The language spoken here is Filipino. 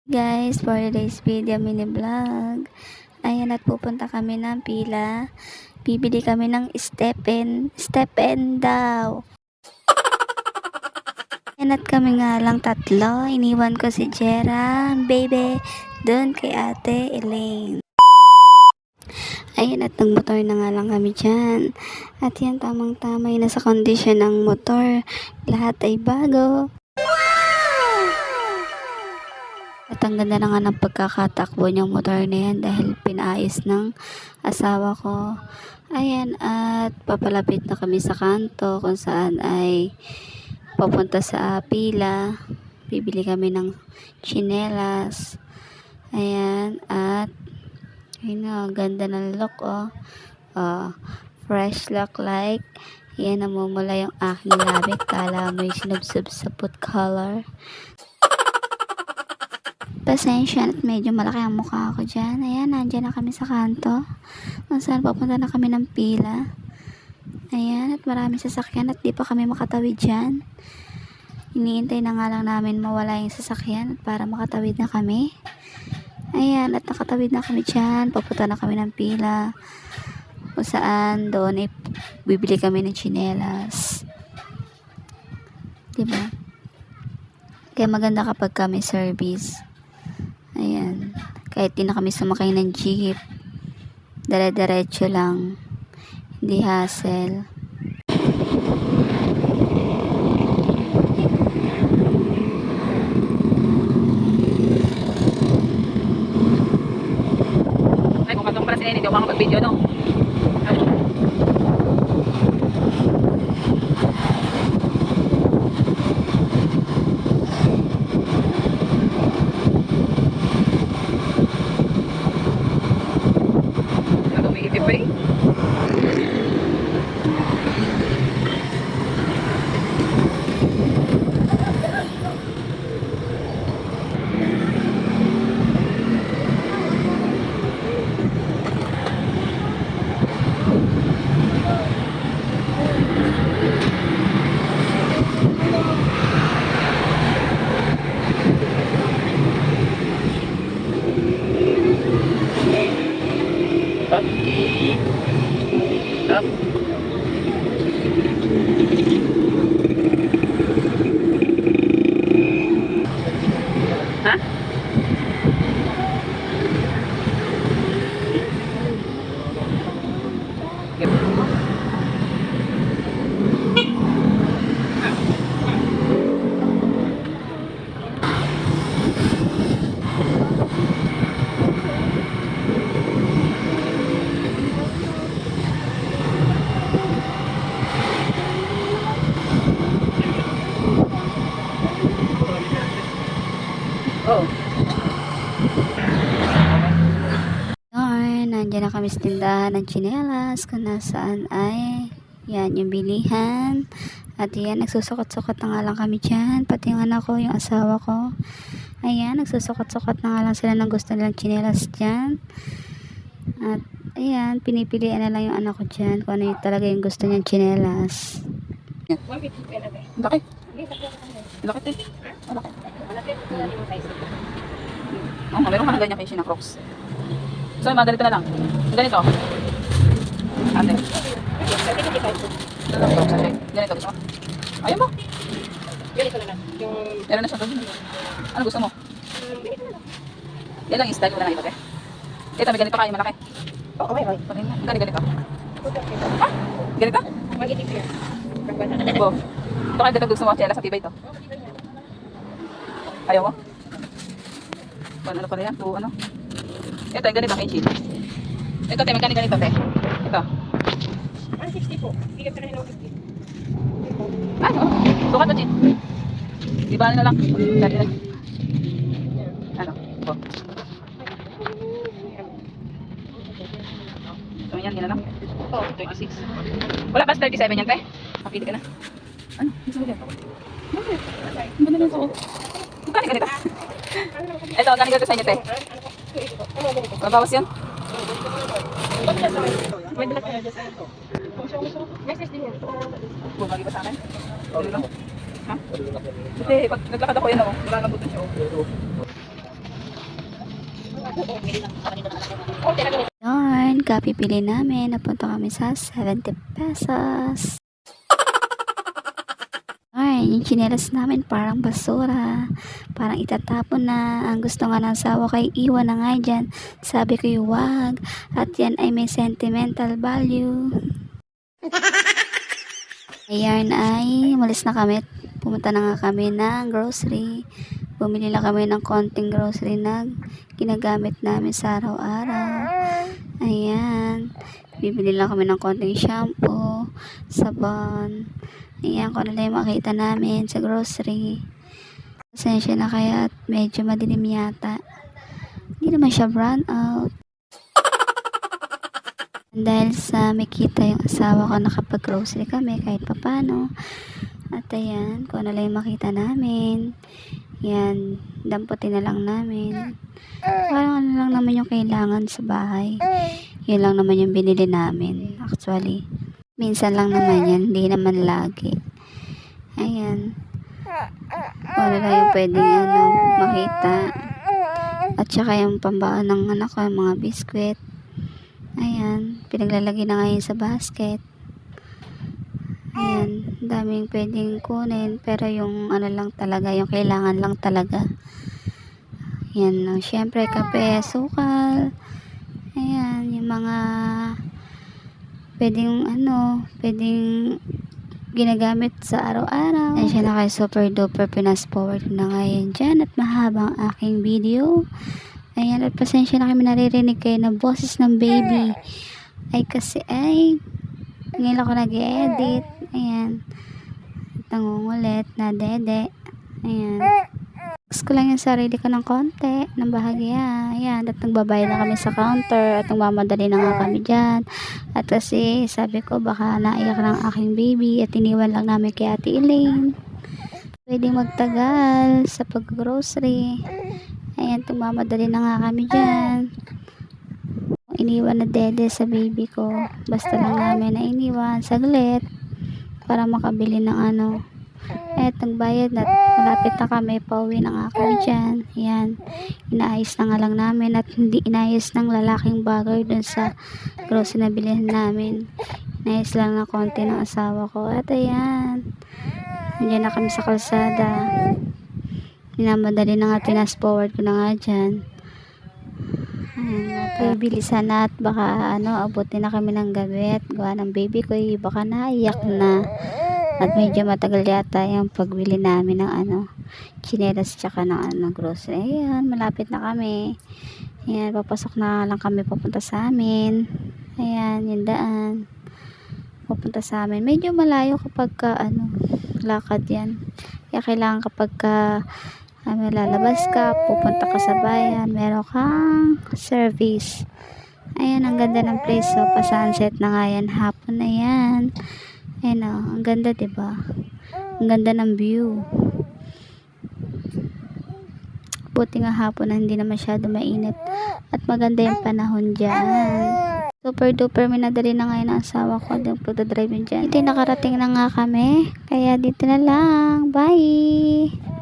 Guys, for today's video mini vlog, ayan at pupunta kami ng pila. Bibili kami ng step-in daw. Ayan at kami nga lang tatlo. Iniwan ko si Jera, baby, doon kay ate Elaine. Ayan at nagmotor na nga lang kami dyan. At yan tamang-tama yun, nasa kondisyon ng motor. Lahat ay bago. At ang ganda na nga ng pagkakatakbo niyang motor na yan dahil pinaayos ng asawa ko. Ayan, at papalapit na kami sa kanto kung saan ay papunta sa pila. Bibili kami ng tsinelas. Ayan, at ayun na, ganda ng look fresh look like. Ayan, namumula yung aking labi. Kala mo yung sinubsob sa food color. Pasensya at medyo malaki ang mukha ko dyan. Ayan, nandyan na kami sa kanto. Kung saan papunta na kami ng pila. Ayan, at maraming sasakyan at di pa kami makatawid dyan. Iniintay na nga lang namin mawala yung sasakyan at para makatawid na kami. Ayan, at nakatawid na kami dyan. Papunta na kami ng pila. Kung saan doon ay bibili kami ng tsinelas. Diba? Kaya maganda kapag kami service. Ayan. Kahit di na kami sumakay ng jeep. Dire-diretso lang. Hindi hassle. Ay, kung katong para sa hindi ako makapag-video, no? Ha? Oh. Nandiyan na kami sa tindahan ng tsinelas kung nasaan ay yan yung bilihan. At yan, nagsusukot-sukot na nga lang kami dyan. Pati yung anak ko, yung asawa ko. Ayan, nagsusukot-sukot na nga lang sila ng gusto nilang tsinelas dyan. At ayan, pinipilian na lang yung anak ko dyan kung ano yung talaga yung gusto niyang tsinelas. Laki. Laki. Laki. Oh, meron ka na ganyan kay na Crocs. So, mga ganito na lang. Ganito. Ate. Ganito gusto mo? Ayaw mo? Ganito naman. Yung... Meron na siya doon. Ano gusto mo? Yan lang yung style. Wala na iba, eh. Ito, may ganito kayo malaki. Oo, may. Ganito. Ha? Ganito? Mag-itip yan. Bo. Ito kayo ganito gusto mo. Chela sa tibay ito. Ayaw mo? Ano pala yan? Ano? Ito, ganito ang inch. Ito, te, magkano ganito, te? Ito. 160 po. Bigyan ka na ng 50. Ano? Sukat na, Chin. Di ba na lang? Dali na. Ano? Bo. So, yan na lang. Oo. 36. Wala ba sa 37 yan, te? Kapili ka na. Ano? Gusto mo yan? Ang ganda lang ito. Magkano ganito? Ito, magkano ganito sa inyo, te? Mabawas yan? May dalat ka na dyan sa ito. May size din yan. Bumagi ba sa akin? Ha? Kasi pag naglakad ako yan, nagkakabutan siya. Yarn, kapipili namin. Napunta kami sa 70 pesos. Ay, yung tsinelas namin parang basura. Parang itatapon na. Ang gusto nga ng asawa ko ay iwan na nga dyan. Sabi ko yung wag. At yan ay may sentimental value. Ayan ay, malis na kami. Pumunta na nga kami ng grocery. Bumili lang kami ng konting grocery na ginagamit namin sa araw-araw. Ayan. Bibili lang kami ng konting shampoo, sabon. Ayan, kung ano lang yung makita namin sa grocery. Pasensya na kaya at medyo madilim yata. Hindi naman siya brown out. Dahil sa may kita yung asawa ko nakapag-grocery kami kahit papano. At ayan, kung ano lang yung makita namin. Yan, damputin na lang namin. Parang ano lang naman yung kailangan sa bahay. Yun lang naman yung binili namin. Actually, minsan lang naman yan, hindi naman lagi. Ayan. Kung ano lang yung pwedeng makita. At saka yung pambaon ng anak ko, yung mga biskwit. Ayan, pinaglalagay na ngayon sa basket. Ayan, daming pwedeng kunin, pero yung ano lang talaga, yung kailangan lang talaga. Ayan, syempre kape, sukal. Ayan, yung mga pwedeng ginagamit sa araw-araw. Ayan siya na kay super duper pinas forward na ngayon dyan at mahabang aking video. Ayan, at pasensya na kami naririnig kayo na boses ng baby. Ay kasi ngayon ako nag-edit. Ayan. At nangungulit na dede. Ayan. Gusto ko lang yung sarili ko ng konti, ng bahagya. Ayan, at nagbabayad na kami sa counter at nagmamadali na nga kami dyan. At kasi sabi ko baka naiyak ng aking baby at iniwan lang namin kay Ate Elaine. Pwedeng magtagal sa pag-grocery. Ayan, tumamadali na nga kami dyan. Iniwan na dede sa baby ko. Basta lang namin na iniwan saglit para makabili ng ano. At nagbayad na. Malapit na kami. Pauwi na nga kami dyan. Ayan. Inaayos na nga lang namin at hindi inayos ng lalaking bagay dun sa grocery na bilhin namin. Inayos lang na konti ng asawa ko. At ayan. Nandiyan na kami sa kalsada. Minamadali na nga, pinas forward ko na nga dyan. Ayan, bilisan na at baka abutin na kami ng gabi at gawa ng baby ko baka naiyak na. At medyo matagal yata yung pagbili namin ng chinelas tsaka ng grocery. Ayan, malapit na kami. Ayan, papasok na lang kami papunta sa amin. Ayan, yung daan. Papunta sa amin. Medyo malayo kapag lakad yan. Kaya kailangan kapag lalabas ka, pupunta ka sa bayan, meron kang service. Ayan, ang ganda ng place. So, pa-sunset na nga yan. Hapon na yan. Ayan ang ganda, diba? Ang ganda ng view. Buti nga hapon na hindi na masyado mainit. At maganda yung panahon dyan. Super duper minadali na ngayon ang asawa ko. Pagdadrive yun dyan. Hindi nakarating na nga kami. Kaya dito na lang. Bye!